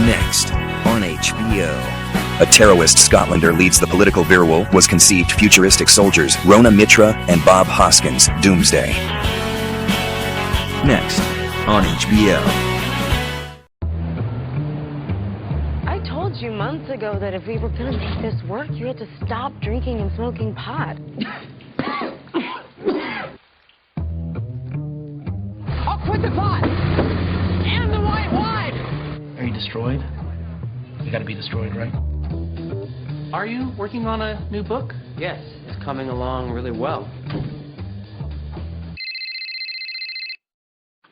Next on HBO. A terrorist Scotlander leads the political virtual was conceived futuristic soldiers Rona Mitra and Bob Hoskins, Doomsday. Next on HBO. I told you months ago that if we were going to make this work, you had to stop drinking and smoking pot. I'll quit the pot! And the white wine! Are you destroyed? You gotta be destroyed, right? Are you working on a new book? Yes, it's coming along really well.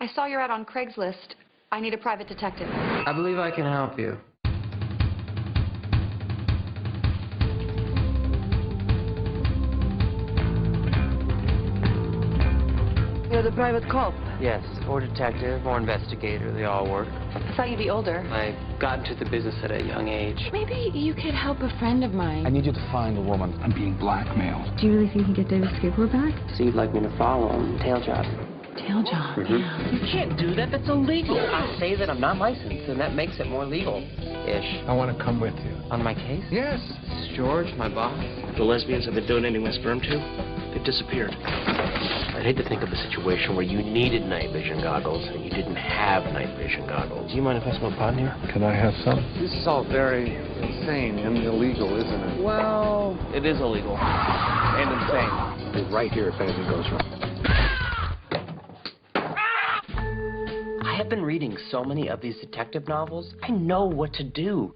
I saw your ad on Craigslist. I need a private detective. I believe I can help you. You're the private cop. Yes, or detective, or investigator, they all work. I thought you'd be older. I got into the business at a young age. Maybe you could help a friend of mine. I need you to find a woman. I'm being blackmailed. Do you really think you can get David's skateboard back? So you'd like me to follow him, tail job. Tail job, yeah. You can't do that, that's illegal. I say that I'm not licensed, and that makes it more legal-ish. I want to come with you. On my case? Yes. This is George, my boss. The lesbians I've been donating my sperm to, they've disappeared. I'd hate to think of a situation where you needed night vision goggles and you didn't have night vision goggles. Do you mind if I smoke pot in here? Can I have some? This is all very insane and illegal, isn't it? Well, it is illegal. And insane. Be right here if anything goes wrong. I have been reading so many of these detective novels, I know what to do.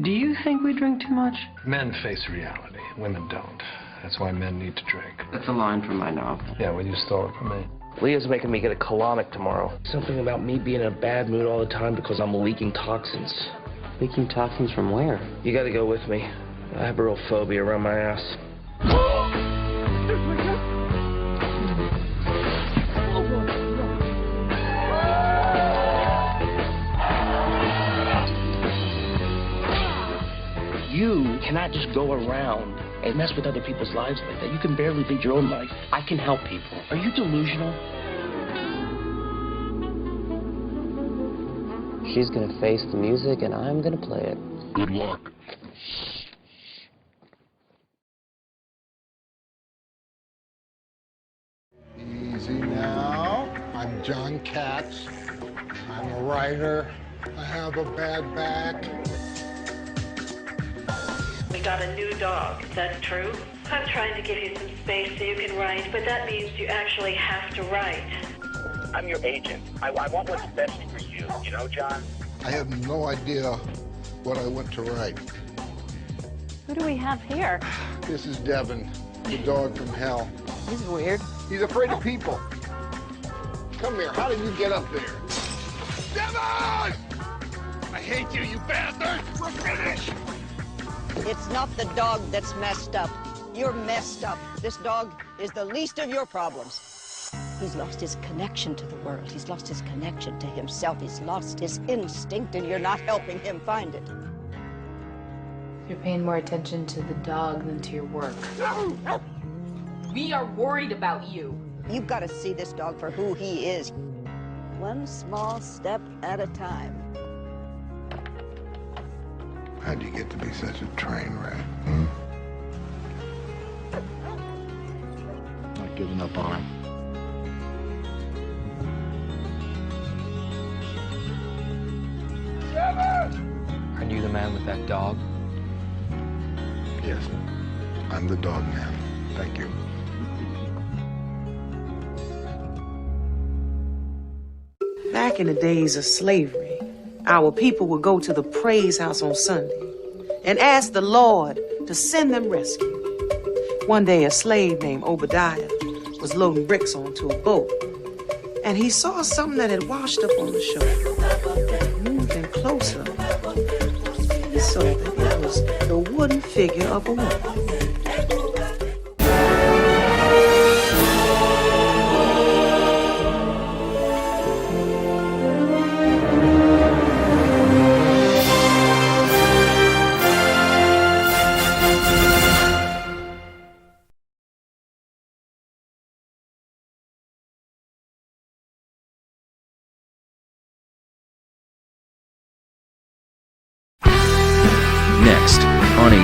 Do you think we drink too much? Men face reality. Women don't. That's why men need to drink. That's a line from my novel. Yeah, well, you stole it from me. Leah's making me get a colonic tomorrow. Something about me being in a bad mood all the time because I'm leaking toxins. Leaking toxins from where? You gotta go with me. I have a real phobia around my ass. You cannot just go around and mess with other people's lives like that. You can barely lead your own life. I can help people. Are you delusional? She's gonna face the music and I'm gonna play it. Good luck. Easy now. I'm John Katz. I'm a writer. I have a bad back. We got a new dog. Is that true? I'm trying to give you some space so you can write, but that means you actually have to write. I'm your agent. I want what's best for you. You know, John? I have no idea what I want to write. Who do we have here? This is Devin, the dog from hell. He's weird. He's afraid of people. Come here. How did you get up there? Devin! I hate you, you bastard! We're finished! It's not the dog that's messed up. You're messed up. This dog is the least of your problems. He's lost his connection to the world. He's lost his connection to himself. He's lost his instinct, and you're not helping him find it. You're paying more attention to the dog than to your work. We are worried about you. You've got to see this dog for who he is. One small step at a time. How'd you get to be such a train wreck? Not giving up on him. Aren't you the man with that dog? Yes. I'm the dog man. Thank you. Back in the days of slavery, our people would go to the praise house on Sunday and ask the Lord to send them rescue. One day, a slave named Obadiah was loading bricks onto a boat, and he saw something that had washed up on the shore. Moving closer, he saw that it was the wooden figure of a woman.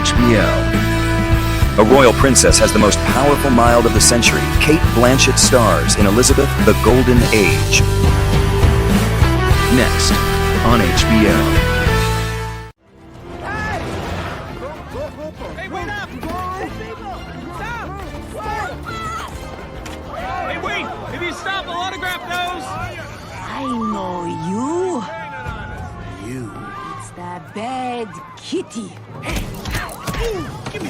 HBO. A royal princess has the most powerful mind of the century. Kate Blanchett stars in Elizabeth, the Golden Age. Next on HBO. Hey, wait up! Stop! Hey, wait! If you stop, I'll autograph those! I know you. You. It's the bad kitty. Give me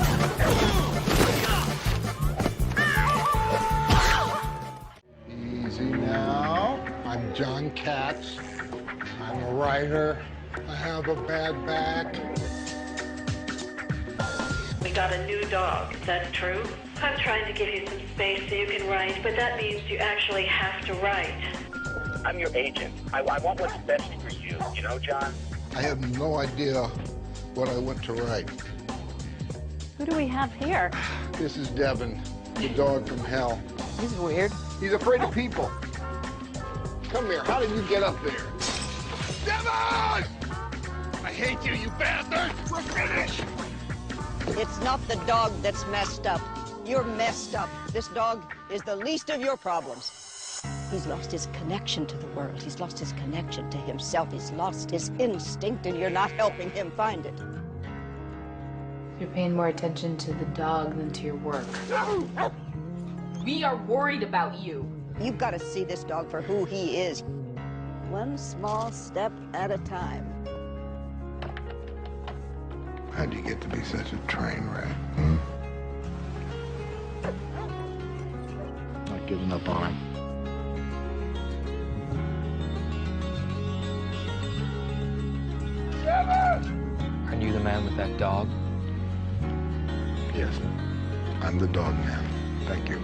Easy now. I'm John Katz. I'm a writer. I have a bad back. We got a new dog. Is that true? I'm trying to give you some space so you can write, but that means you actually have to write. I'm your agent. I want what's best for you. You know, John? I have no idea what I want to write. Who do we have here? This is Devin, the dog from hell. He's weird. He's afraid of people. Come here. How did you get up there? Devin! I hate you, you bastard! We're finished! It's not the dog that's messed up. You're messed up. This dog is the least of your problems. He's lost his connection to the world. He's lost his connection to himself. He's lost his instinct, and you're not helping him find it. You're paying more attention to the dog than to your work. We are worried about you. You've got to see this dog for who he is. One small step at a time. How'd you get to be such a train wreck? Not giving up on him. Aren't you the man with that dog? Yes, I'm the dog man. Thank you.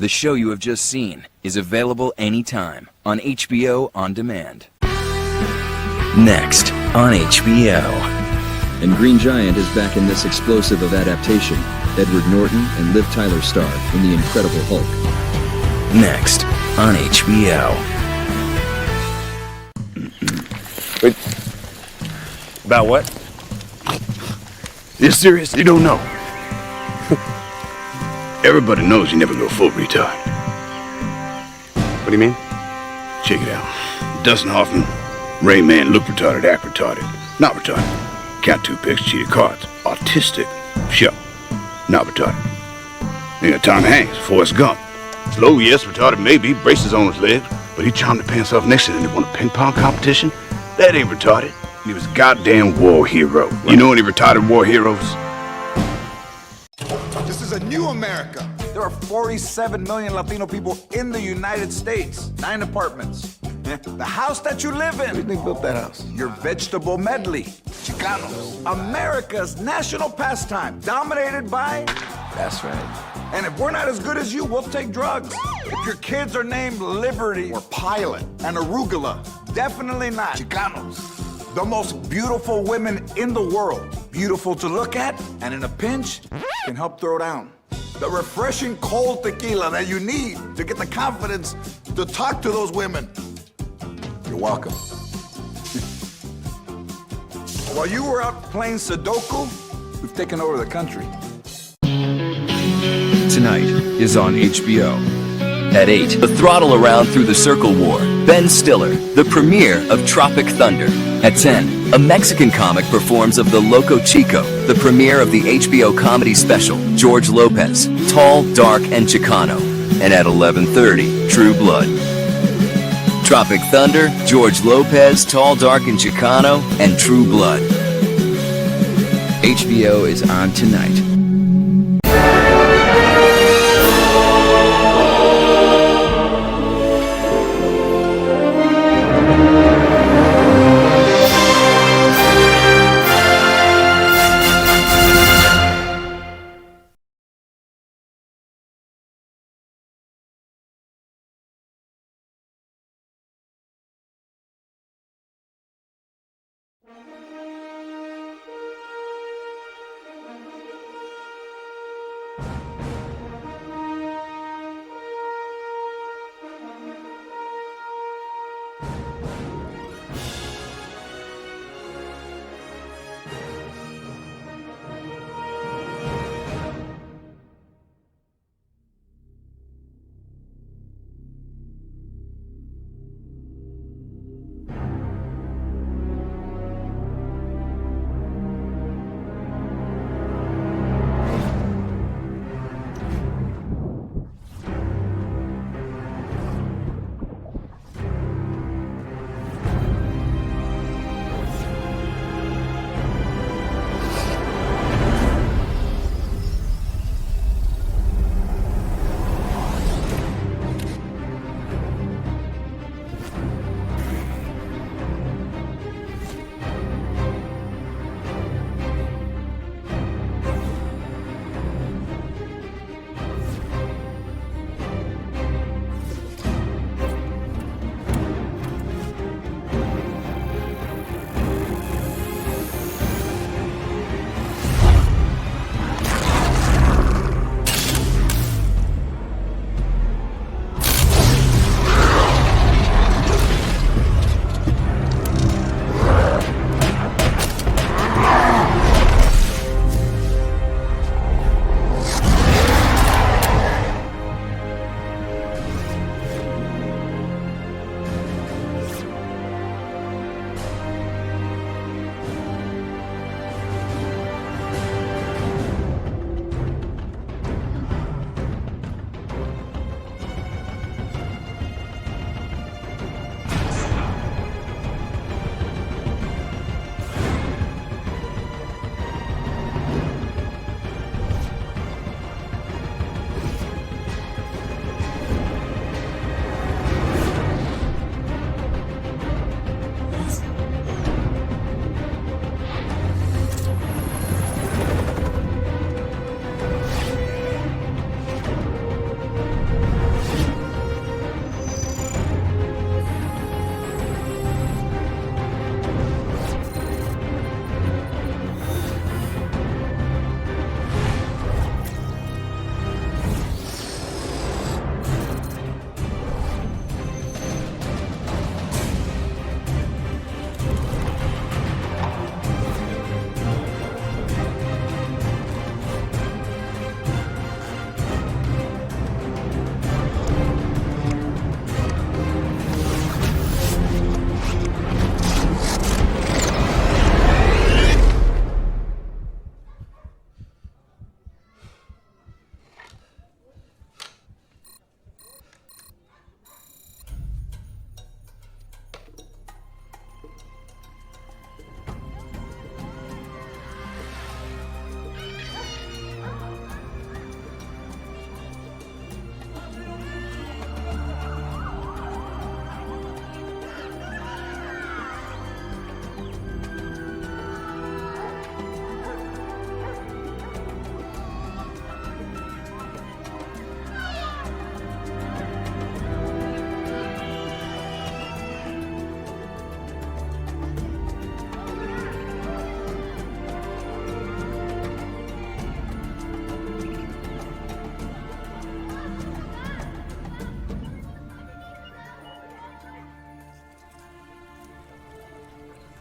The show you have just seen is available anytime on HBO On Demand. Next on HBO. And Green Giant is back in this explosive of adaptation. Edward Norton and Liv Tyler star in The Incredible Hulk. Next on HBO. Wait. About what? You're serious? You don't know? Everybody knows you never go full retard. What do you mean? Check it out. Dustin Hoffman, Rain Man, look retarded, act retarded. Not retarded. Count two picks, cheated cards. Autistic. Sure. Not retarded. Ain't got Tom Hanks, Forrest Gump. Slow, yes, retarded maybe, braces on his legs, but he charmed the pants off next to him and won a ping pong competition? That ain't retarded. He was a goddamn war hero. You know any retarded war heroes? This is a new America. There are 47 million Latino people in the United States. 9 apartments. The house that you live in. Who do you think built that house? Your vegetable medley. Chicanos. America's national pastime, dominated by... That's right. And if we're not as good as you, we'll take drugs. If your kids are named Liberty or Pilot and Arugula, definitely not. Chicanos. The most beautiful women in the world. Beautiful to look at, and in a pinch, can help throw down. The refreshing cold tequila that you need to get the confidence to talk to those women. You're welcome. While you were out playing Sudoku, we've taken over the country. Tonight is on HBO. At 8, the Throttle Around Through the Circle War, Ben Stiller, the premiere of Tropic Thunder. At 10, a Mexican comic performs of The Loco Chico, the premiere of the HBO comedy special, George Lopez, Tall, Dark, and Chicano. And at 11:30, True Blood. Tropic Thunder, George Lopez, Tall, Dark, and Chicano, and True Blood. HBO is on tonight.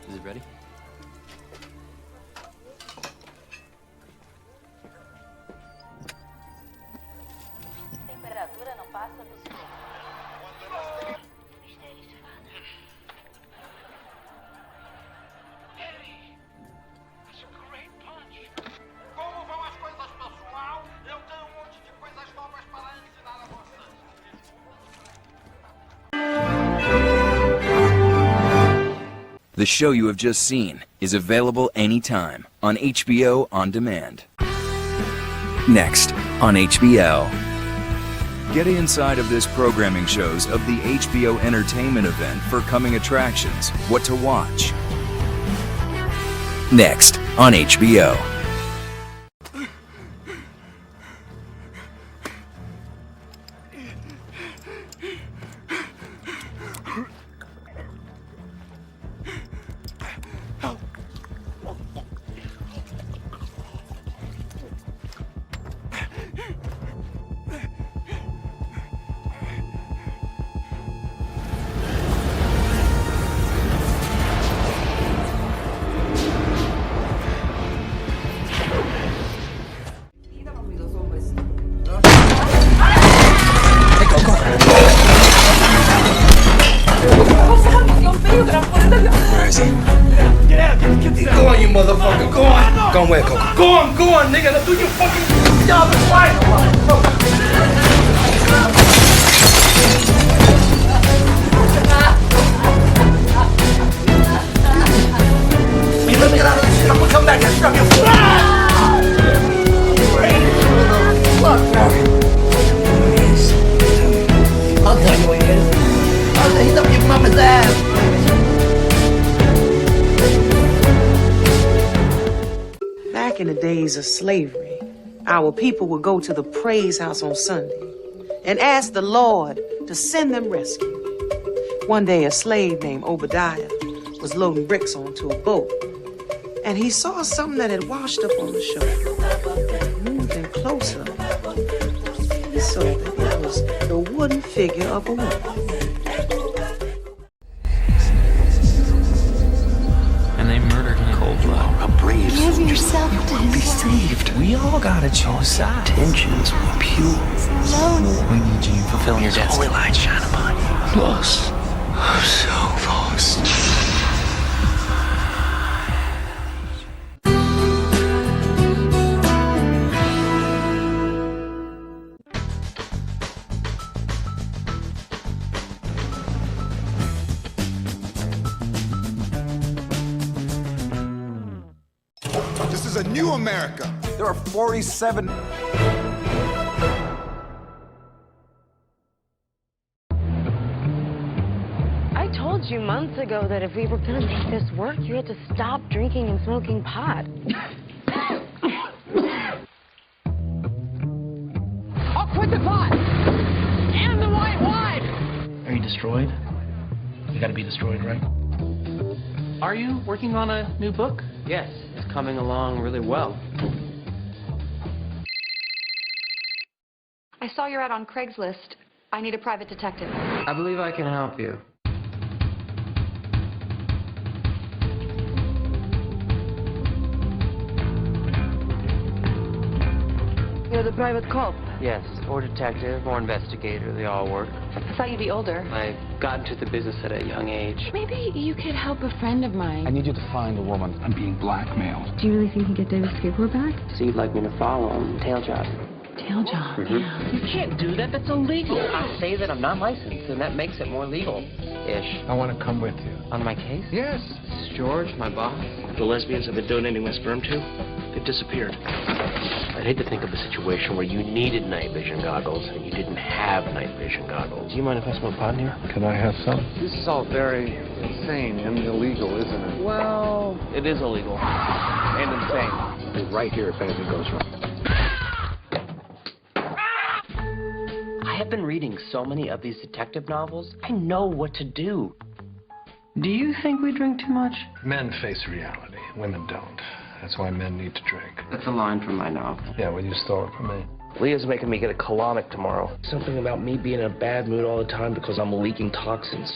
Is it ready? Temperatura não passa dos 30. Como vão as coisas, pessoal? Eu tenho um monte de coisas novas para ensinar a vocês. The show you have just seen is available anytime on HBO On Demand. Next on HBO. Get inside of this programming shows of the HBO Entertainment event for coming attractions, what to watch. Next on HBO. Where is he? Get out! Get go on, you motherfucker! Go on! Go on where, Coco? Go on, nigga! Now do your fucking job and fight! You let me get out of this shit, I'm gonna come back and strap you. Look, Barry. I'll tell you what he is. He's up your mama's ass. Back in the days of slavery, our people would go to the praise house on Sunday and ask the Lord to send them rescue. One day, a slave named Obadiah was loading bricks onto a boat, and he saw something that had washed up on the shore. Moving closer, he saw that it was the wooden figure of a woman. And they murdered him. Cold blood. Give yourself to his Be saved. We all gotta choose sides. Intentions were pure. We need you fulfilling your destiny. Holy light shine upon you. Lost. I'm so lost. This is a new America. There are 47. I told you months ago that if we were gonna make this work, you had to stop drinking and smoking pot. I'll quit the pot! And the white wine! Are you destroyed? You gotta be destroyed, right? Are you working on a new book? Yes, it's coming along really well. I saw your ad on Craigslist. I need a private detective. I believe I can help you. You're the private cop. Yes, or detective, or investigator, they all work. I thought you'd be older. I got into the business at a young age. Maybe you could help a friend of mine. I need you to find a woman. I'm being blackmailed. Do you really think you get David's skateboard back? So you'd like me to follow him, tail job? Tail job, yeah. You can't do that, that's illegal. I say that I'm not licensed, and that makes it more legal-ish. I want to come with you. On my case? Yes. This is George, my boss. The lesbians I've been donating my sperm to, they've disappeared. I'd hate to think of a situation where you needed night vision goggles and you didn't have night vision goggles. Do you mind if I smoke pot in here? Can I have some? This is all very insane and illegal, isn't it? Well, it is illegal. And insane. I'll be right here if anything goes wrong. I have been reading so many of these detective novels, I know what to do. Do you think we drink too much? Men face reality. Women don't. That's why men need to drink. That's a line from my novel. Yeah, well, you stole it from me. Leah's making me get a colonic tomorrow. Something about me being in a bad mood all the time because I'm leaking toxins.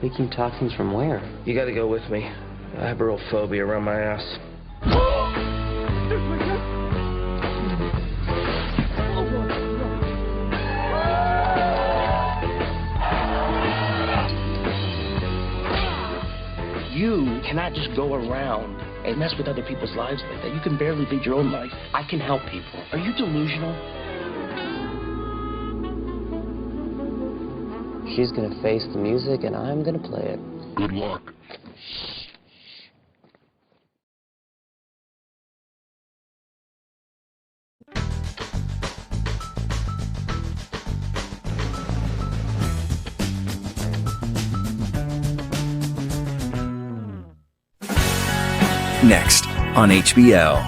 Leaking toxins from where? You gotta go with me. I have a real phobia around my ass. You cannot just go around and mess with other people's lives like that. You can barely lead your own life. I can help people. Are you delusional? She's gonna face the music and I'm gonna play it. Good luck. Next on HBO.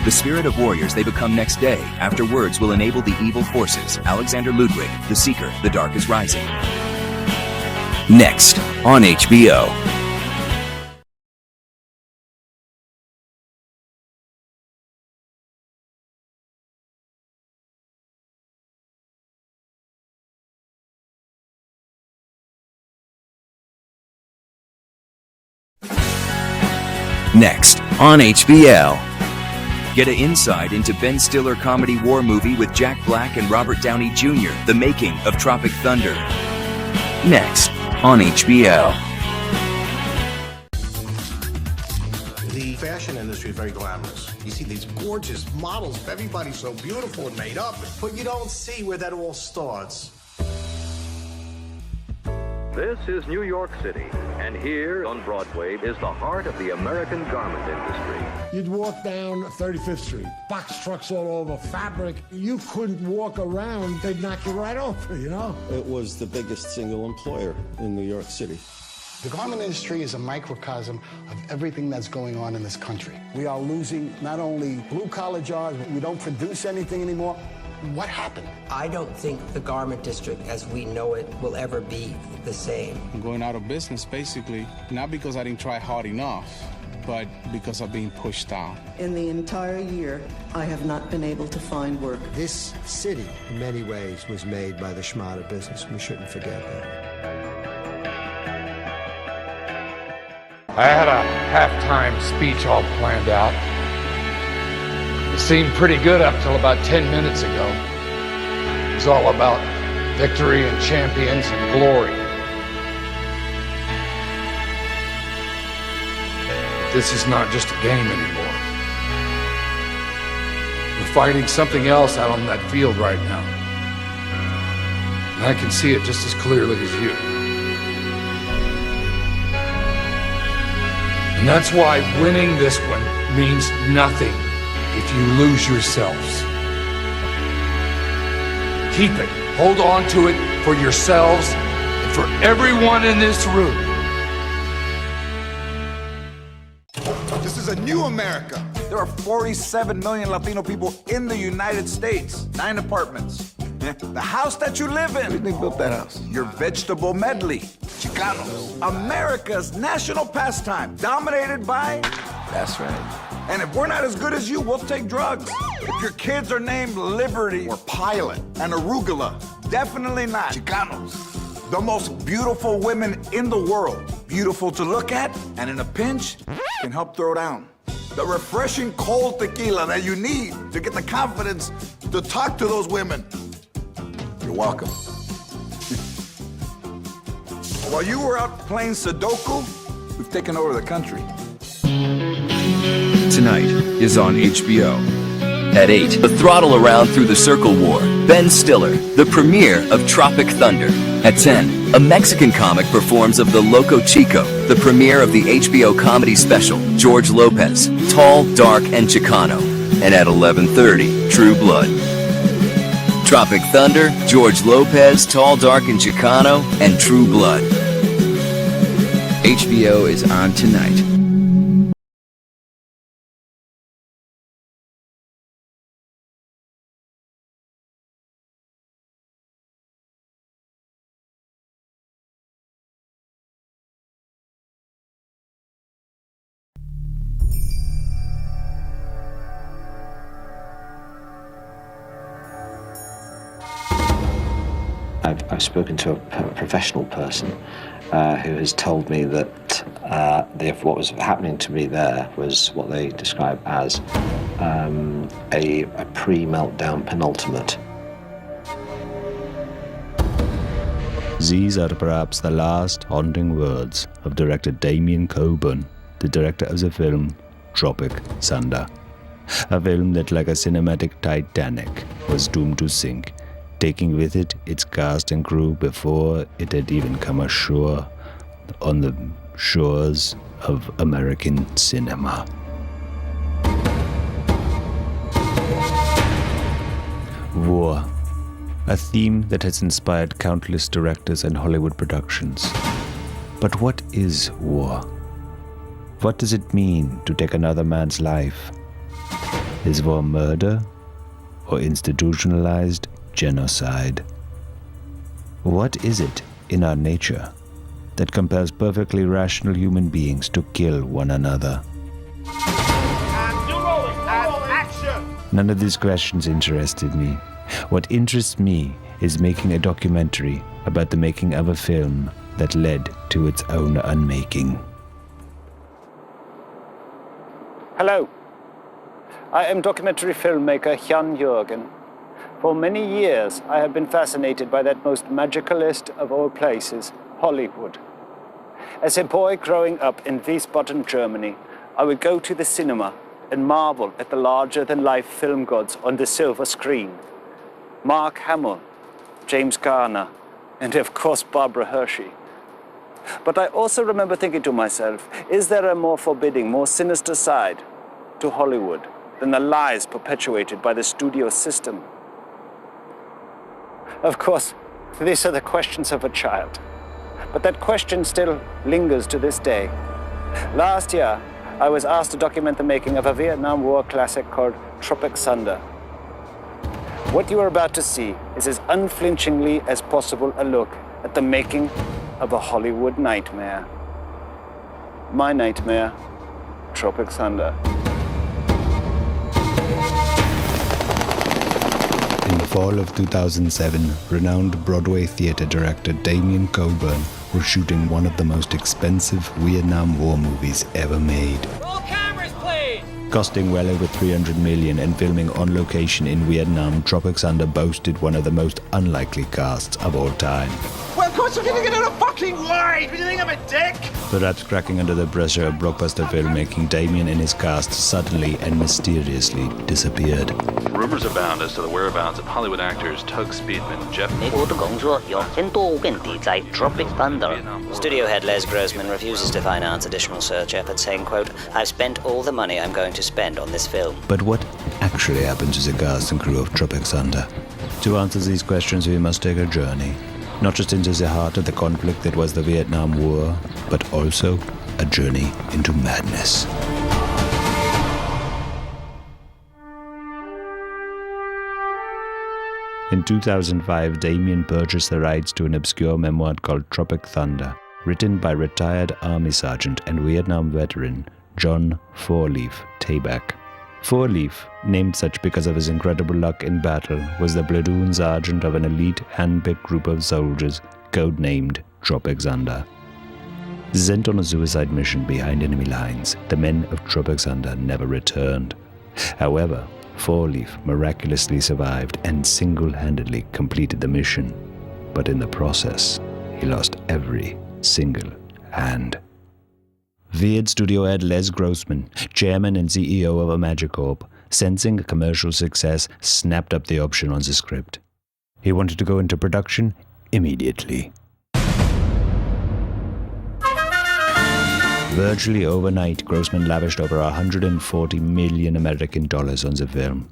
The spirit of warriors they become next day after words will enable the evil forces. Alexander Ludwig, The Seeker, The Dark is Rising. Next on HBO. Next on HBO. Get an insight into Ben Stiller comedy war movie with Jack Black and Robert Downey Jr., The Making of Tropic Thunder. Next on HBO. The fashion industry is very glamorous. You see these gorgeous models, everybody's so beautiful and made up, but you don't see where that all starts. This is New York City, and here on Broadway is the heart of the American garment industry. You'd walk down 35th Street, box trucks all over, fabric. You couldn't walk around, they'd knock you right over, you know? It was the biggest single employer in New York City. The garment industry is a microcosm of everything that's going on in this country. We are losing not only blue-collar jobs, but we don't produce anything anymore. What happened? I don't think the garment district as we know it will ever be the same. I'm going out of business, basically, not because I didn't try hard enough, but because of being pushed down. In the entire year, I have not been able to find work. This city, in many ways, was made by the schmata business. We shouldn't forget that. I had a halftime speech all planned out. It seemed pretty good up till about 10 minutes ago. It was all about victory and champions and glory. But this is not just a game anymore. We're fighting something else out on that field right now. And I can see it just as clearly as you. And that's why winning this one means nothing if you lose yourselves. Keep it. Hold on to it for yourselves and for everyone in this room. This is a new America. There are 47 million Latino people in the United States. 9 apartments. The house that you live in. Who do they built that house? Your vegetable medley. Chicanos. America's national pastime. Dominated by... That's right. And if we're not as good as you, we'll take drugs. If your kids are named Liberty or Pilot and Arugula, definitely not. Chicanos. The most beautiful women in the world. Beautiful to look at, and in a pinch, can help throw down. The refreshing cold tequila that you need to get the confidence to talk to those women. You're welcome. While you were out playing Sudoku, we've taken over the country. Tonight is on HBO. At 8, the throttle around through the Circle War. Ben Stiller, the premiere of Tropic Thunder. At 10, a Mexican comic performs of The Loco Chico, the premiere of the HBO comedy special, George Lopez, Tall, Dark, and Chicano. And at 11:30, True Blood. Tropic Thunder, George Lopez, Tall, Dark, and Chicano, and True Blood. HBO is on tonight. I've spoken to a professional person who has told me that what was happening to me there was what they describe as a pre-meltdown penultimate. These are perhaps the last haunting words of director Damien Coburn, the director of the film Tropic Thunder. A film that, like a cinematic Titanic, was doomed to sink, taking with it its cast and crew before it had even come ashore on the shores of American cinema. War. A theme that has inspired countless directors and Hollywood productions. But what is war? What does it mean to take another man's life? Is war murder or institutionalized genocide? What is it in our nature that compels perfectly rational human beings to kill one another? None of these questions interested me. What interests me is making a documentary about the making of a film that led to its own unmaking. Hello, I am documentary filmmaker Jan Jürgen. For many years, I have been fascinated by that most magicalist of all places, Hollywood. As a boy growing up in Wiesbaden, Germany, I would go to the cinema and marvel at the larger-than-life film gods on the silver screen. Mark Hamill, James Garner, and of course Barbara Hershey. But I also remember thinking to myself, is there a more forbidding, more sinister side to Hollywood than the lies perpetuated by the studio system? Of course, these are the questions of a child. But that question still lingers to this day. Last year, I was asked to document the making of a Vietnam War classic called Tropic Thunder. What you are about to see is as unflinchingly as possible a look at the making of a Hollywood nightmare. My nightmare, Tropic Thunder. In the fall of 2007, renowned Broadway theater director Damien Coburn was shooting one of the most expensive Vietnam War movies ever made. Roll cameras, please! Costing well over $300 million and filming on location in Vietnam, Tropic Thunder boasted one of the most unlikely casts of all time. Well, of course you're gonna get out of fucking way! Do you think I'm a dick? Perhaps cracking under the pressure of blockbuster filmmaking, Damien and his cast suddenly and mysteriously disappeared. Rumors abound as to the whereabouts of Hollywood actors Tug Speedman, Jeff... 美国的工作有很多问题在 Tropic Thunder. Studio head Les Grossman refuses to finance additional search efforts, saying, quote, I've spent all the money I'm going to spend on this film. But what actually happened to the cast and crew of Tropic Thunder? To answer these questions, we must take a journey, not just into the heart of the conflict that was the Vietnam War, but also a journey into madness. In 2005, Damien purchased the rights to an obscure memoir called Tropic Thunder, written by retired Army Sergeant and Vietnam veteran John Fourleaf Tabak. Fourleaf, named such because of his incredible luck in battle, was the platoon sergeant of an elite hand-picked group of soldiers codenamed Tropic Thunder. Sent on a suicide mission behind enemy lines, the men of Tropic Thunder never returned. However, Fourleaf miraculously survived and single-handedly completed the mission, but in the process, he lost every single hand. Viet studio head Les Grossman, chairman and CEO of Imagicorp, sensing a commercial success, snapped up the option on the script. He wanted to go into production immediately. Virtually overnight, Grossman lavished over $140 million American dollars on the film.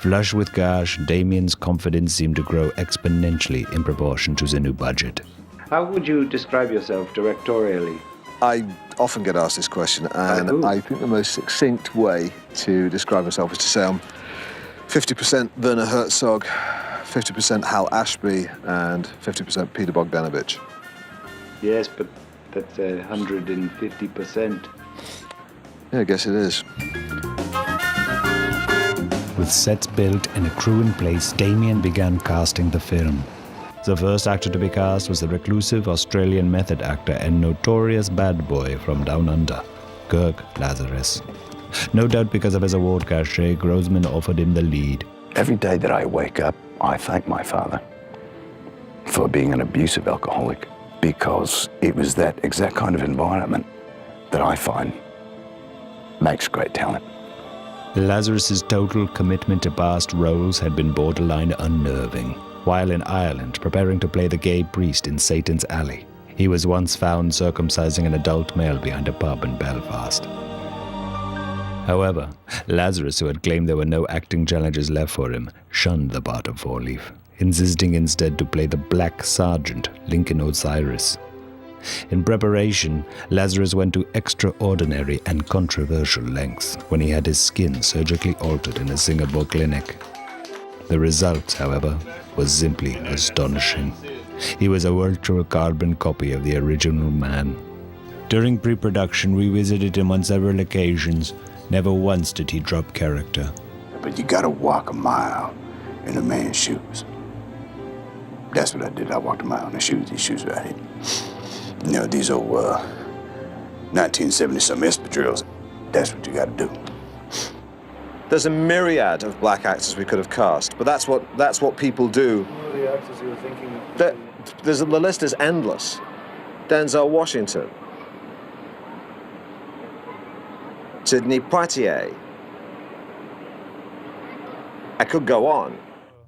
Flush with cash, Damien's confidence seemed to grow exponentially in proportion to the new budget. How would you describe yourself directorially? I often get asked this question, and I think the most succinct way to describe myself is to say I'm 50% Werner Herzog, 50% Hal Ashby, and 50% Peter Bogdanovich. Yes, but that's 150%. Yeah, I guess it is. With sets built and a crew in place, Damien began casting the film. The first actor to be cast was the reclusive Australian method actor and notorious bad boy from Down Under, Kirk Lazarus. No doubt because of his award cachet, Grossman offered him the lead. Every day that I wake up, I thank my father for being an abusive alcoholic, because it was that exact kind of environment that I find makes great talent. Lazarus's total commitment to past roles had been borderline unnerving. While in Ireland preparing to play the gay priest in Satan's Alley, he was once found circumcising an adult male behind a pub in Belfast. However, Lazarus, who had claimed there were no acting challenges left for him, shunned the part of Four Leaf, insisting instead to play the Black Sergeant, Lincoln Osiris. In preparation, Lazarus went to extraordinary and controversial lengths when he had his skin surgically altered in a Singapore clinic. The result, however, was simply astonishing. He was a virtual carbon copy of the original man. During pre-production, we visited him on several occasions. Never once did he drop character. But you gotta walk a mile in a man's shoes. That's what I did. I walked a mile in these shoes right here. You know, these old 1970-some espadrilles, that's what you gotta do. There's a myriad of black actors we could have cast, but that's what people do. Who are the actors you were thinking of? The list is endless. Denzel Washington, Sidney Poitier. I could go on.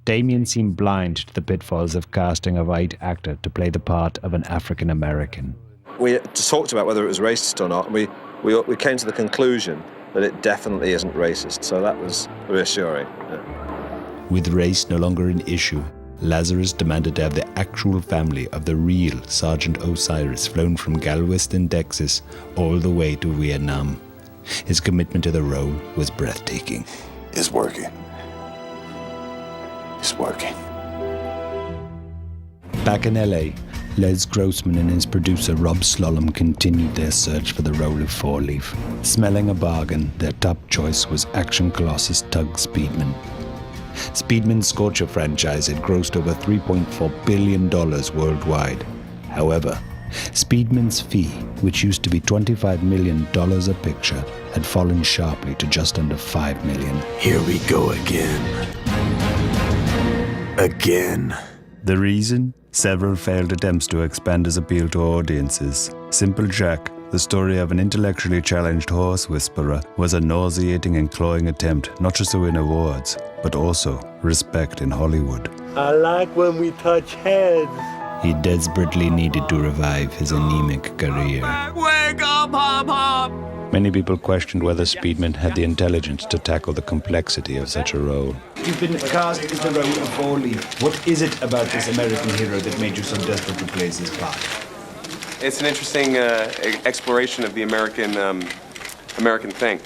Damien seemed blind to the pitfalls of casting a white actor to play the part of an African American. We talked about whether it was racist or not, and we came to the conclusion that it definitely isn't racist, so that was reassuring. Yeah. With race no longer an issue, Lazarus demanded to have the actual family of the real Sergeant Osiris flown from Galveston, Texas, all the way to Vietnam. His commitment to the role was breathtaking. It's working. It's working. Back in LA, Les Grossman and his producer Rob Slalom continued their search for the role of Four Leaf. Smelling a bargain, their top choice was action colossus Tug Speedman. Speedman's Scorcher franchise had grossed over $3.4 billion worldwide. However, Speedman's fee, which used to be $25 million a picture, had fallen sharply to just under $5 million. Here we go again. Again. The reason? Several failed attempts to expand his appeal to audiences. Simple Jack, the story of an intellectually challenged horse whisperer, was a nauseating and cloying attempt not just to win awards, but also respect in Hollywood. I like when we touch heads. He desperately needed to revive his anemic career. Wake up, Hop Hop! Many people questioned whether Speedman had the intelligence to tackle the complexity of such a role. You've been cast as the role of Four Leaf. What is it about this American hero that made you so desperate to play this part? It's an interesting exploration of the American thing.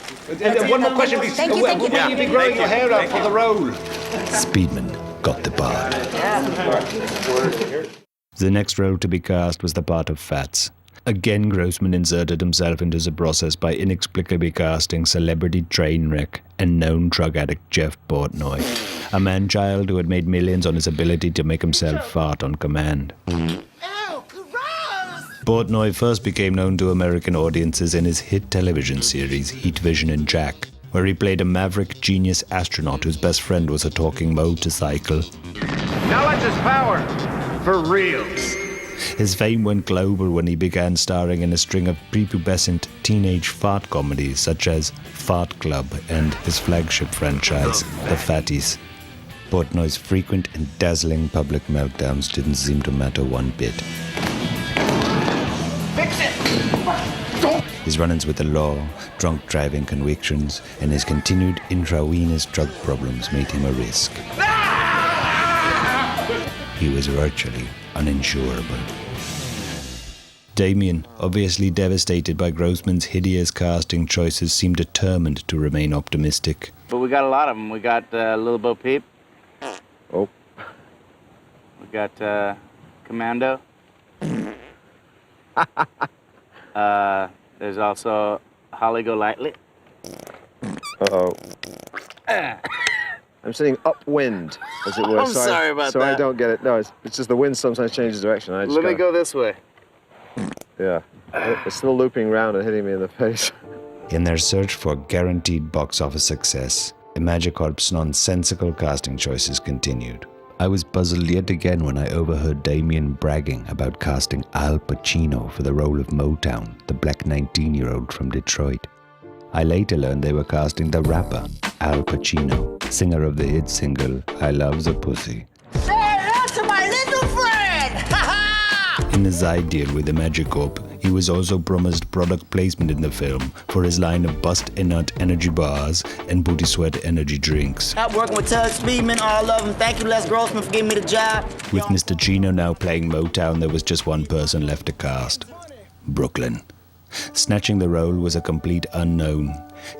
One more question, please. Thank you. Will you be growing your hair out for the role? Speedman got the part. The next role to be cast was the part of Fats. Again, Grossman inserted himself into the process by inexplicably casting celebrity train wreck and known drug addict Jeff Portnoy, a man-child who had made millions on his ability to make himself fart on command. Portnoy first became known to American audiences in his hit television series Heat Vision and Jack, where he played a maverick genius astronaut whose best friend was a talking motorcycle. Knowledge is power, for real. His fame went global when he began starring in a string of prepubescent teenage fart comedies such as Fart Club and his flagship franchise, The Fatties. Portnoy's frequent and dazzling public meltdowns didn't seem to matter one bit. Fix it! His run-ins with the law, drunk driving convictions, and his continued intravenous drug problems made him a risk. He was virtually uninsurable. Damien, obviously devastated by Grossman's hideous casting choices, seemed determined to remain optimistic. But we got a lot of them. We got Little Bo Peep. Oh. We got Commando. There's also Holly Golightly. Uh-oh. I'm sitting upwind, as it were. I'm sorry about so that. I don't get it. No, it's just the wind sometimes changes direction. I just Let me go this way. Yeah. It's still looping round and hitting me in the face. In their search for guaranteed box office success, Imagicorp's nonsensical casting choices continued. I was puzzled yet again when I overheard Damien bragging about casting Al Pacino for the role of Motown, the black 19-year-old from Detroit. I later learned they were casting the rapper, Al Pacino, singer of the hit single, I Love the Pussy. Say that to my little friend! Ha ha! In his deal with Imagicorp, he was also promised product placement in the film for his line of bust-inert energy bars and booty sweat energy drinks. I'm working with Tug Speedman, all of them. Thank you, Les Grossman, for giving me the job. With Mr. Chino now playing Motown, there was just one person left to cast. Brooklyn. Snatching the role was a complete unknown.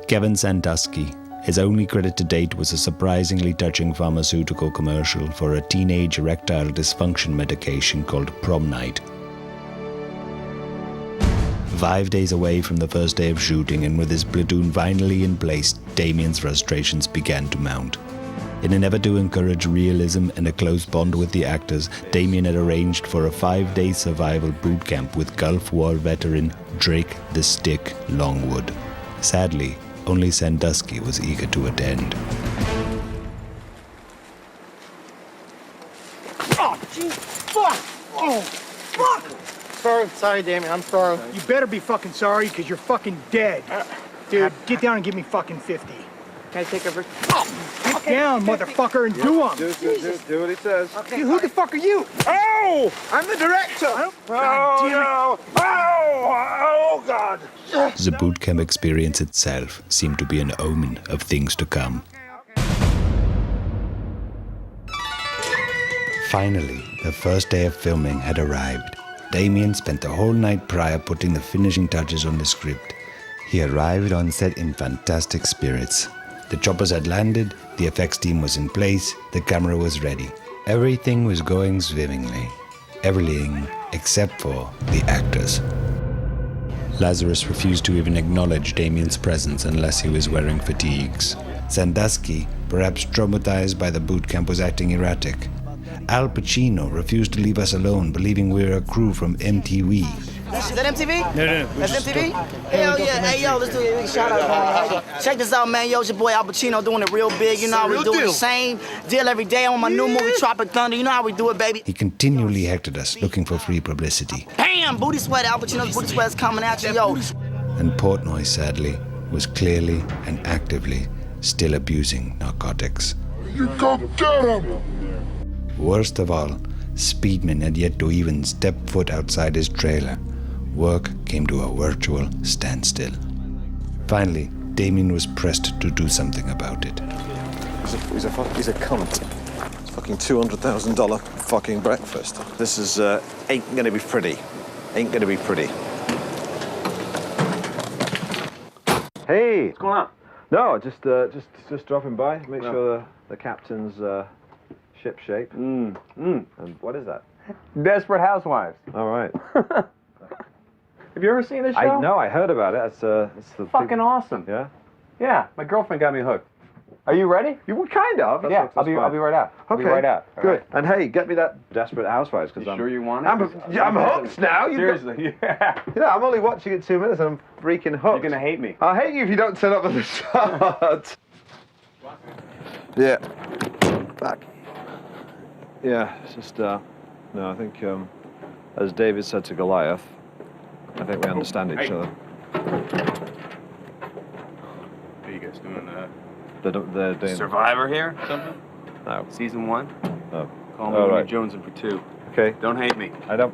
Kevin Sandusky. His only credit to date was a surprisingly touching pharmaceutical commercial for a teenage erectile dysfunction medication called Prom Night. 5 days away from the first day of shooting and with his platoon finally in place, Damien's frustrations began to mount. In an effort to encourage realism and a close bond with the actors, Damien had arranged for a 5-day survival boot camp with Gulf War veteran Drake the Stick Longwood. Sadly, only Sandusky was eager to attend. Oh, jeez, fuck! Oh, fuck! Sorry, Damien, I'm sorry. You better be fucking sorry, because you're fucking dead. Dude, get down and give me fucking 50. Can I take over? Get down, motherfucker, and do them. Do what he says. Okay. Dude, who the fuck are you? Oh! I'm the director! God damn it. Oh, God! The boot camp experience itself seemed to be an omen of things to come. Finally, the first day of filming had arrived. Damien spent the whole night prior putting the finishing touches on the script. He arrived on set in fantastic spirits. The choppers had landed, the effects team was in place, the camera was ready. Everything was going swimmingly. Everything except for the actors. Lazarus refused to even acknowledge Damien's presence unless he was wearing fatigues. Sandusky, perhaps traumatized by the boot camp, was acting erratic. Al Pacino refused to leave us alone, believing we were a crew from MTV. Is that MTV? No. That's MTV? Hell yeah. Hey, yo, let's do a big shout out, man. Check this out, man. Yo, it's your boy Al Pacino doing it real big. You know how we do it. The same deal every day on my new movie, Tropic Thunder. You know how we do it, baby. He continually hectored us, looking for free publicity. Bam! Booty sweat. Al Pacino's booty sweat is coming at you, yo. And Portnoy, sadly, was clearly and actively still abusing narcotics. You go get him! Worst of all, Speedman had yet to even step foot outside his trailer. Work came to a virtual standstill. Finally, Damien was pressed to do something about it. He's a cunt. It's fucking $200,000 fucking breakfast. This is ain't gonna be pretty. Ain't gonna be pretty. Hey, what's going on? No, just dropping by. Make sure the captain's ship shape. And what is that? Desperate Housewives. All right. Have you ever seen this show? No, I heard about it. It's the fucking awesome. Yeah. Yeah, my girlfriend got me hooked. Are you ready? You were kind of. Yeah, I'll be right out. I'll be right out. All Good. right. And hey, get me that Desperate Housewives because I'm sure you want it? I'm hooked now. Seriously. Yeah. You know, I'm only watching it 2 minutes and I'm freaking hooked. You're gonna hate me. I'll hate you if you don't turn up at the start. Yeah. Back. Yeah, it's just no, I think as David said to Goliath, I think we understand each other. What are you guys doing? They're doing Survivor here? Something? No. Season 1? No. Call me when you're jonesing for 2. Okay. Don't hate me. I don't.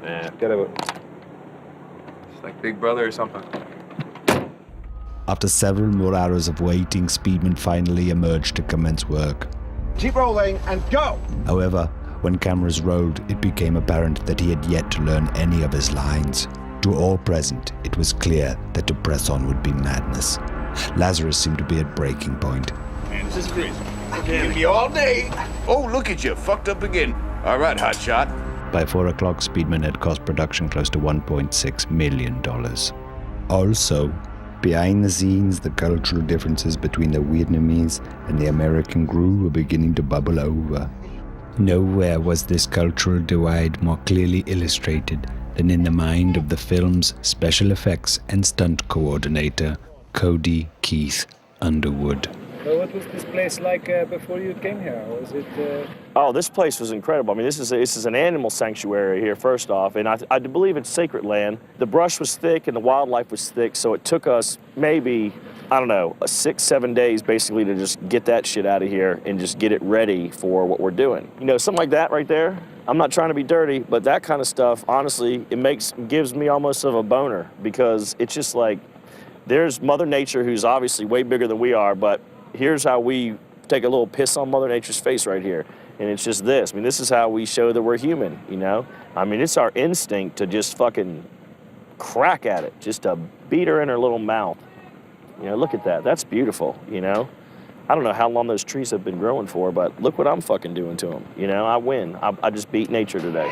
Nah, get over it. It's like Big Brother or something. After several more hours of waiting, Speedman finally emerged to commence work. Keep rolling and go! However, when cameras rolled, it became apparent that he had yet to learn any of his lines. To all present, it was clear that to press on would be madness. Lazarus seemed to be at breaking point. Man, this is crazy. Give me all day. Oh, look at you, fucked up again. All right, hotshot. By 4 o'clock, Speedman had cost production close to $1.6 million. Also, Behind the scenes, the cultural differences between the Vietnamese and the American crew were beginning to bubble over. Nowhere was this cultural divide more clearly illustrated than in the mind of the film's special effects and stunt coordinator, Cody Keith Underwood. So what was this place like before you came here? Was it? Oh, this place was incredible. I mean, this is an animal sanctuary here, first off, and I believe it's sacred land. The brush was thick and the wildlife was thick, so it took us maybe, I don't know, 6-7 days basically to just get that shit out of here and just get it ready for what we're doing. You know, something like that right there. I'm not trying to be dirty, but that kind of stuff, honestly, gives me almost of a boner, because it's just like, there's Mother Nature, who's obviously way bigger than we are, but here's how we take a little piss on Mother Nature's face right here. And it's just this. I mean, this is how we show that we're human, you know? I mean, it's our instinct to just fucking crack at it, just to beat her in her little mouth. You know, look at that. That's beautiful, you know? I don't know how long those trees have been growing for, but look what I'm fucking doing to them. You know, I win. I just beat nature today.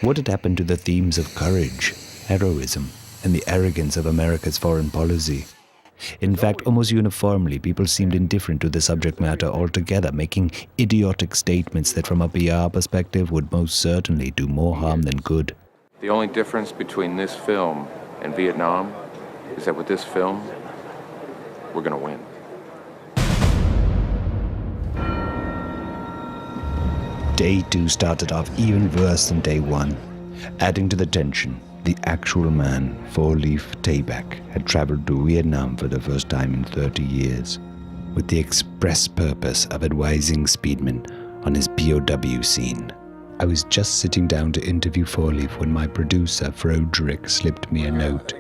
What had happened to the themes of courage, heroism, and the arrogance of America's foreign policy? In fact, almost uniformly, people seemed indifferent to the subject matter altogether, making idiotic statements that from a PR perspective would most certainly do more harm than good. The only difference between this film and Vietnam is that with this film, we're gonna win. Day 2 started off even worse than Day 1. Adding to the tension, the actual man, 4-Leaf Tabak, had traveled to Vietnam for the first time in 30 years, with the express purpose of advising Speedman on his POW scene. I was just sitting down to interview 4-Leaf when my producer, Froderick, slipped me a note.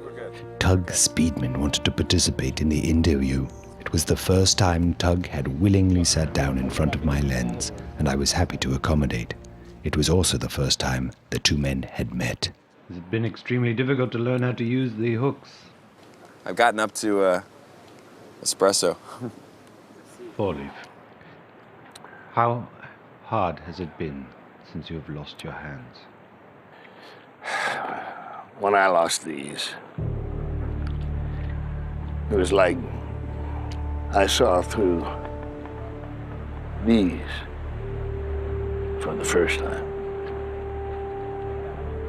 Tug Speedman wanted to participate in the interview. It was the first time Tug had willingly sat down in front of my lens, and I was happy to accommodate. It was also the first time the two men had met. Has it been extremely difficult to learn how to use the hooks? I've gotten up to espresso. 4-Leaf. How hard has it been since you have lost your hands? When I lost these, it was like I saw through these for the first time.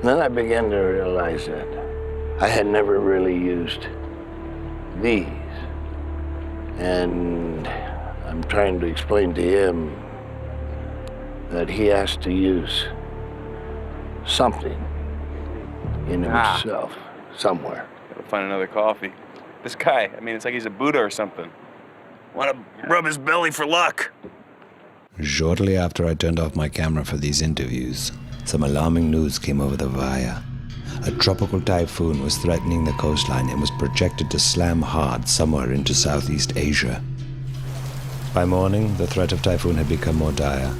Then I began to realize that I had never really used these. And I'm trying to explain to him that he has to use something in himself, somewhere. Gotta find another coffee. This guy, I mean, it's like he's a Buddha or something. Want to rub his belly for luck. Shortly after I turned off my camera for these interviews, some alarming news came over the wire. A tropical typhoon was threatening the coastline and was projected to slam hard somewhere into Southeast Asia. By morning, the threat of typhoon had become more dire.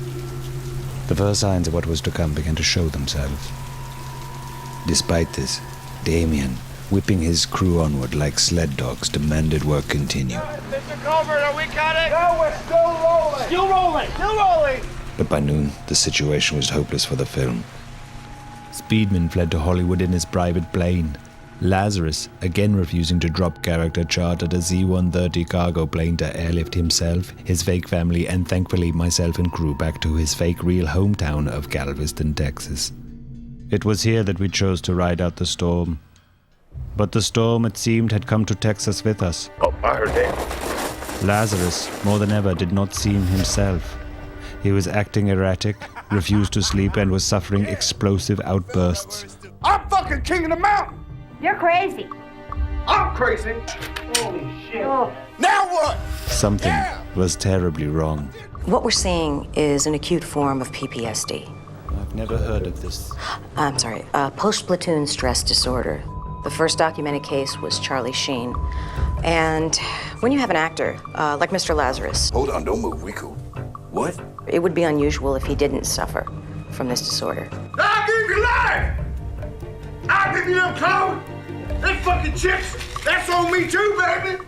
The first signs of what was to come began to show themselves. Despite this, Damien, whipping his crew onward like sled dogs, demanded work continue. Mr. Colbert, are we cutting? No, we're still rolling. Still rolling. Still rolling. But by noon, the situation was hopeless for the film. Speedman fled to Hollywood in his private plane. Lazarus, again refusing to drop character, chartered a Z-130 cargo plane to airlift himself, his fake family, and thankfully myself and crew back to his fake real hometown of Galveston, Texas. It was here that we chose to ride out the storm. But the storm, it seemed, had come to Texas with us. Oh, I heard that. Lazarus, more than ever, did not seem himself. He was acting erratic, refused to sleep, and was suffering explosive outbursts. I'm fucking king of the mountain. You're crazy. I'm crazy. Holy shit. Oh. Now what? Something was terribly wrong. What we're seeing is an acute form of PTSD. I've never heard of this. I'm sorry, post-platoon stress disorder. The first documented case was Charlie Sheen. And when you have an actor, like Mr. Lazarus... Hold on, don't move, we cool. What? It would be unusual if he didn't suffer from this disorder. I'll give you life! I'll give you them clothes! Them fucking chips! That's on me too, baby!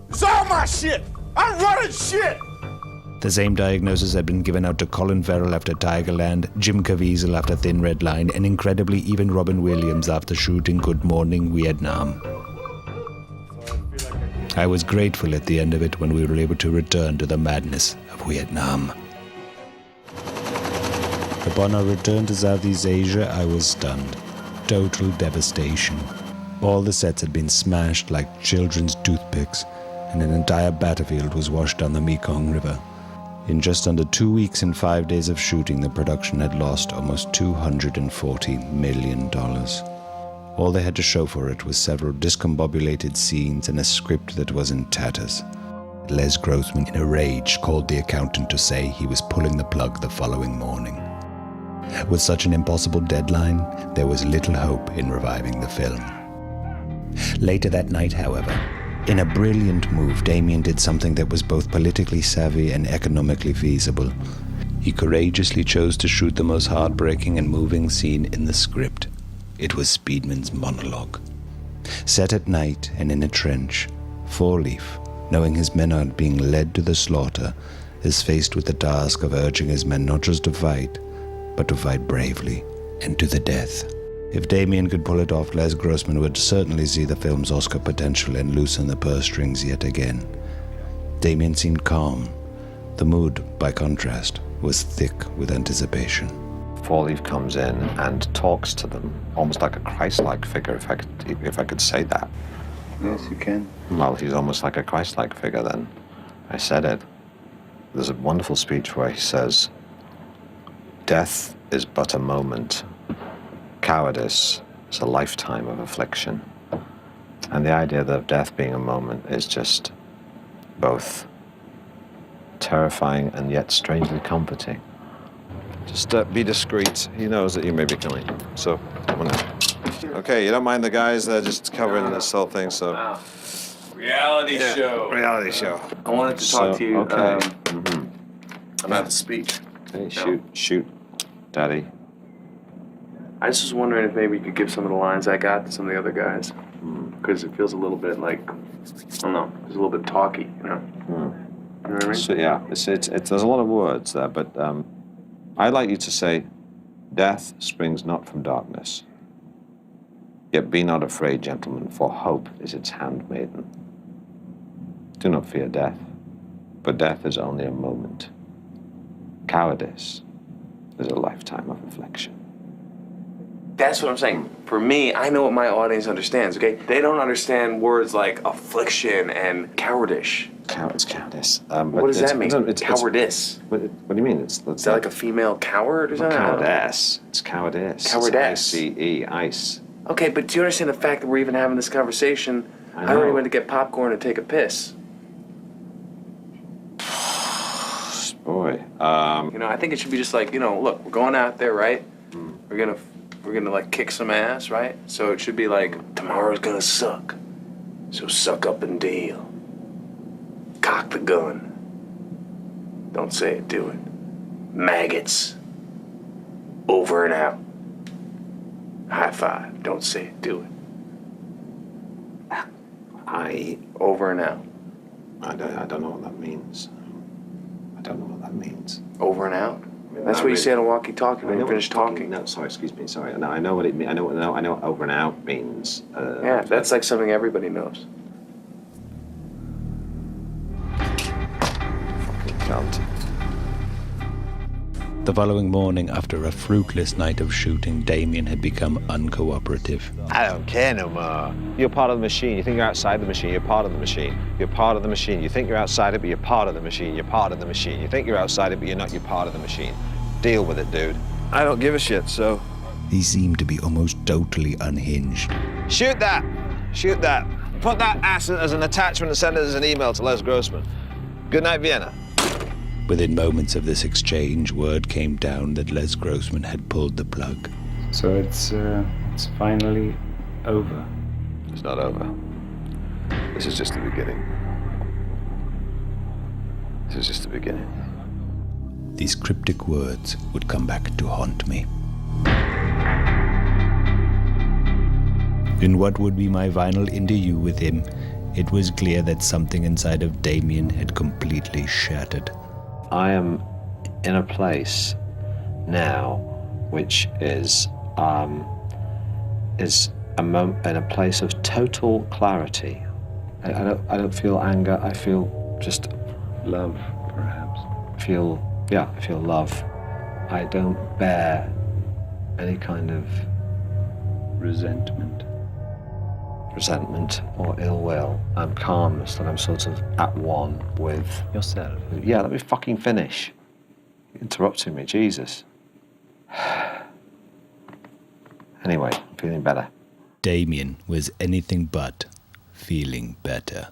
It's all my shit! I'm running shit! The same diagnosis had been given out to Colin Farrell after Tigerland, Jim Caviezel after Thin Red Line, and incredibly even Robin Williams after shooting Good Morning Vietnam. So I feel like I I was grateful at the end of it when we were able to return to the madness of Vietnam. Upon our return to Southeast Asia, I was stunned. Total devastation. All the sets had been smashed like children's toothpicks, and an entire battlefield was washed down the Mekong River. In just under 2 weeks and 5 days of shooting, the production had lost almost $240 million. All they had to show for it was several discombobulated scenes and a script that was in tatters. Les Grossman, in a rage, called the accountant to say he was pulling the plug the following morning. With such an impossible deadline, there was little hope in reviving the film. Later that night, however, in a brilliant move, Damien did something that was both politically savvy and economically feasible. He courageously chose to shoot the most heartbreaking and moving scene in the script. It was Speedman's monologue. Set at night and in a trench, Four Leaf, knowing his men are being led to the slaughter, is faced with the task of urging his men not just to fight, but to fight bravely and to the death. If Damien could pull it off, Les Grossman would certainly see the film's Oscar potential and loosen the purse strings yet again. Damien seemed calm. The mood, by contrast, was thick with anticipation. Four Leaf comes in and talks to them, almost like a Christ-like figure, if I could say that. Yes, you can. Well, he's almost like a Christ-like figure then. I said it. There's a wonderful speech where he says, "Death is but a moment. Cowardice is a lifetime of affliction." And the idea of death being a moment is just both terrifying and yet strangely comforting. Just be discreet. He knows that you may be coming. So, come on in. Okay, you don't mind the guys that are just covering this whole thing, so... Wow. Reality show. Reality show. I wanted to talk to you okay. about the speech. Okay, shoot, Daddy. I just was wondering if maybe you could give some of the lines I got to some of the other guys. Because it feels a little bit like, I don't know, it's a little bit talky, you know? You know what I mean? So, yeah, it's there's a lot of words there, but I'd like you to say, "Death springs not from darkness. Yet be not afraid, gentlemen, for hope is its handmaiden. Do not fear death, for death is only a moment. Cowardice is a lifetime of affliction." That's what I'm saying. For me, I know what my audience understands, okay? They don't understand words like affliction and cowardice. Cowardice. What does that mean? Cowardice. What do you mean? Is that like a female coward or something? Cowardice. It's cowardice. Cowardice. It's ice. Okay, but do you understand the fact that we're even having this conversation? I already went to get popcorn and take a piss. Boy. You know, I think it should be just like, you know, look, we're going out there, right? We're gonna like kick some ass, right? So it should be like, tomorrow's gonna suck. So suck up and deal. Cock the gun. Don't say it, do it. Maggots. Over and out. High five. Don't say it, do it. Over and out. I don't know what that means. I don't know what that means. Over and out? That's what you say on a walkie-talkie when you finish talking. No, sorry, excuse me, sorry. No, I know what it means. I know what over and out means. Yeah, that's like something everybody knows. Fucking cunt. The following morning, after a fruitless night of shooting, Damien had become uncooperative. I don't care no more. You're part of the machine. You think you're outside the machine, you're part of the machine. You're part of the machine. You think you're outside it, but you're part of the machine. You're part of the machine. You think you're outside it, but you're not. You're part of the machine. Deal with it, dude. I don't give a shit, so... He seemed to be almost totally unhinged. Shoot that! Shoot that. Put that ass as an attachment and send it as an email to Les Grossman. Good night, Vienna. Within moments of this exchange, word came down that Les Grossman had pulled the plug. So it's finally over. It's not over. This is just the beginning. This is just the beginning. These cryptic words would come back to haunt me. In what would be my final interview with him, it was clear that something inside of Damien had completely shattered. I am in a place now which is in a place of total clarity I don't feel anger. I feel just Love, perhaps. I feel love. I don't bear any kind of Resentment. resentment or ill will. I'm calm, so that I'm sort of at one with Yourself. Yeah, let me fucking finish. You're interrupting me, Jesus. Anyway, I'm feeling better. Damien was anything but feeling better.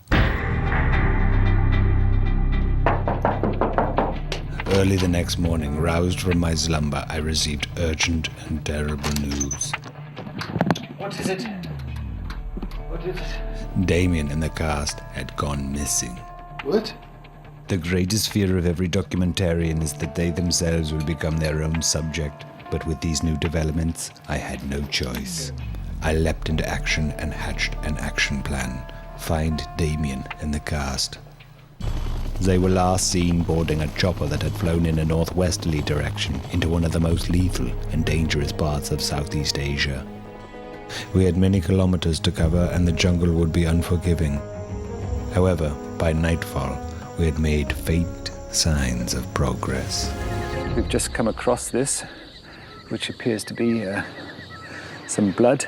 Early the next morning, roused from my slumber, I received urgent and terrible news. What is it? What is it? Damien and the cast had gone missing. What? The greatest fear of every documentarian is that they themselves will become their own subject. But with these new developments, I had no choice. I leapt into action and hatched an action plan. Find Damien and the cast. They were last seen boarding a chopper that had flown in a northwesterly direction into one of the most lethal and dangerous parts of Southeast Asia. We had many kilometers to cover and the jungle would be unforgiving. However, by nightfall, we had made faint signs of progress. We've just come across this, which appears to be some blood.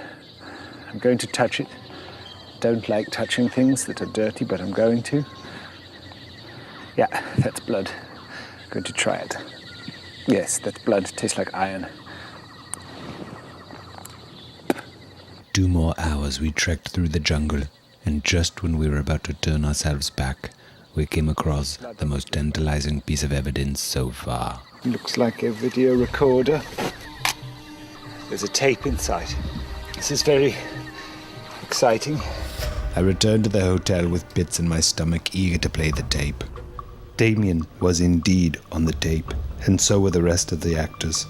I'm going to touch it. Don't like touching things that are dirty, but I'm going to. Yeah, that's blood. I'm going to try it. Yes, that's blood. Tastes like iron. 2 more hours we trekked through the jungle, and just when we were about to turn ourselves back, we came across the most tantalizing piece of evidence so far. Looks like a video recorder. There's a tape inside. This is very exciting. I returned to the hotel with bits in my stomach, eager to play the tape. Damien was indeed on the tape, and so were the rest of the actors.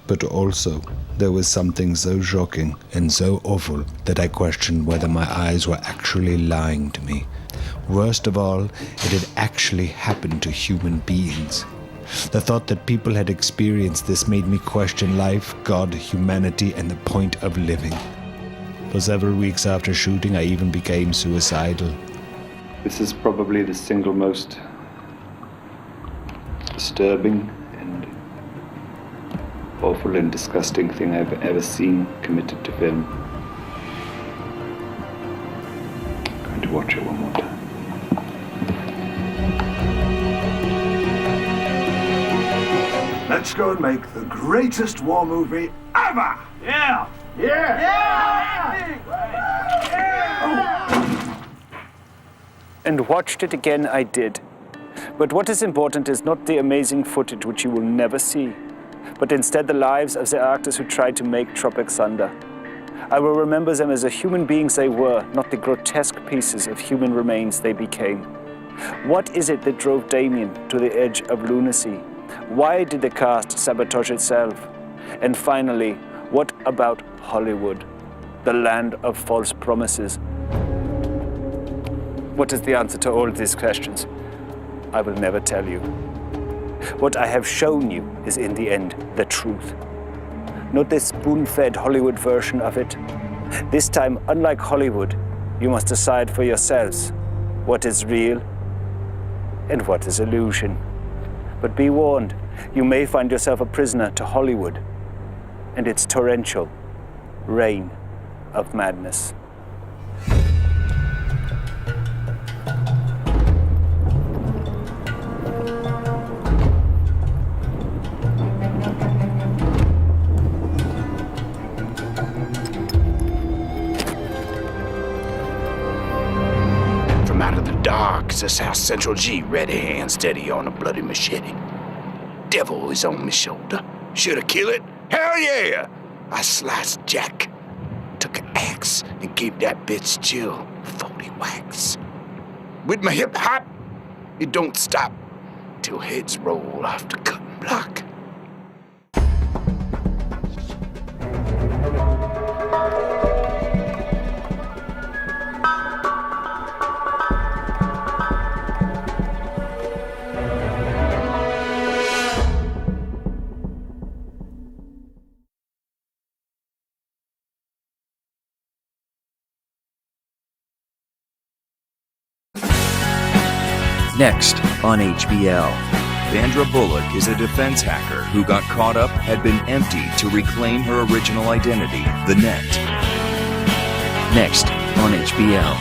But also, there was something so shocking and so awful that I questioned whether my eyes were actually lying to me. Worst of all, it had actually happened to human beings. The thought that people had experienced this made me question life, God, humanity, and the point of living. For several weeks after shooting, I even became suicidal. This is probably the single most disturbing and awful and disgusting thing I've ever seen committed to film. I'm going to watch it one more time. Let's go and make the greatest war movie ever! Yeah! And watched it again I did. But what is important is not the amazing footage which you will never see, but instead the lives of the actors who tried to make Tropic Thunder. I will remember them as the human beings they were, not the grotesque pieces of human remains they became. What is it that drove Damien to the edge of lunacy? Why did the cast sabotage itself? And finally, what about Hollywood, the land of false promises? What is the answer to all these questions? I will never tell you. What I have shown you is, in the end, the truth. Not this spoon-fed Hollywood version of it. This time, unlike Hollywood, you must decide for yourselves what is real and what is illusion. But be warned, you may find yourself a prisoner to Hollywood and its torrential reign of madness. From out of the dark, says how Central G, ready hand steady on a bloody machete. Devil is on my shoulder. Should I kill it? Hell yeah! I sliced Jack, took an axe, and gave that bitch Jill 40 whacks. With my hip hop, it don't stop till heads roll off the cutting block. Next on HBO. Vandra Bullock is a defense hacker who got caught up, had been emptied to reclaim her original identity, the net. Next on HBO.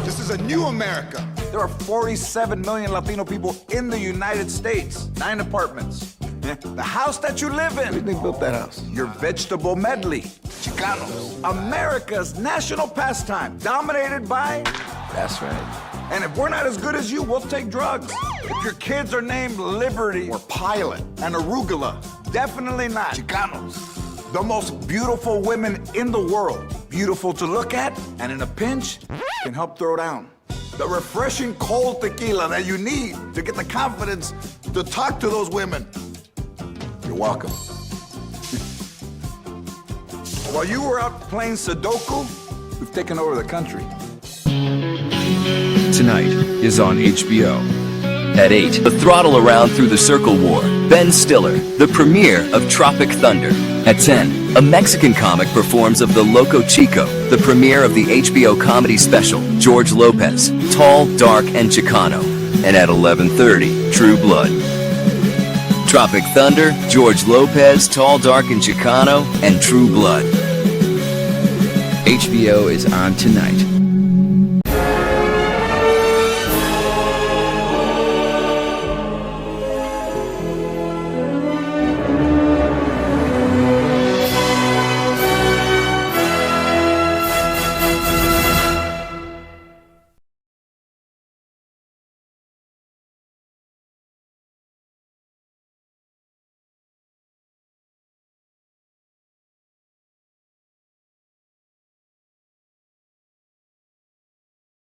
This is a new America. There are 47 million Latino people in the United States. 9 apartments. The house that you live in. Who do you think built that house? Your vegetable medley. Chicanos. America's national pastime. Dominated by... That's right. And if we're not as good as you, we'll take drugs. If your kids are named Liberty or Pilot and Arugula, definitely not. Chicanos. The most beautiful women in the world. Beautiful to look at, and in a pinch, can help throw down. The refreshing cold tequila that you need to get the confidence to talk to those women. You're welcome. While you were out playing Sudoku, we've taken over the country. Tonight is on HBO. At 8, the Throttle Around Through the Circle War. Ben Stiller, the premiere of Tropic Thunder. At 10, a Mexican comic performs of The Loco Chico, the premiere of the HBO comedy special, George Lopez, Tall, Dark, and Chicano. And at 11:30, True Blood. Tropic Thunder, George Lopez, Tall, Dark, and Chicano, and True Blood. HBO is on tonight.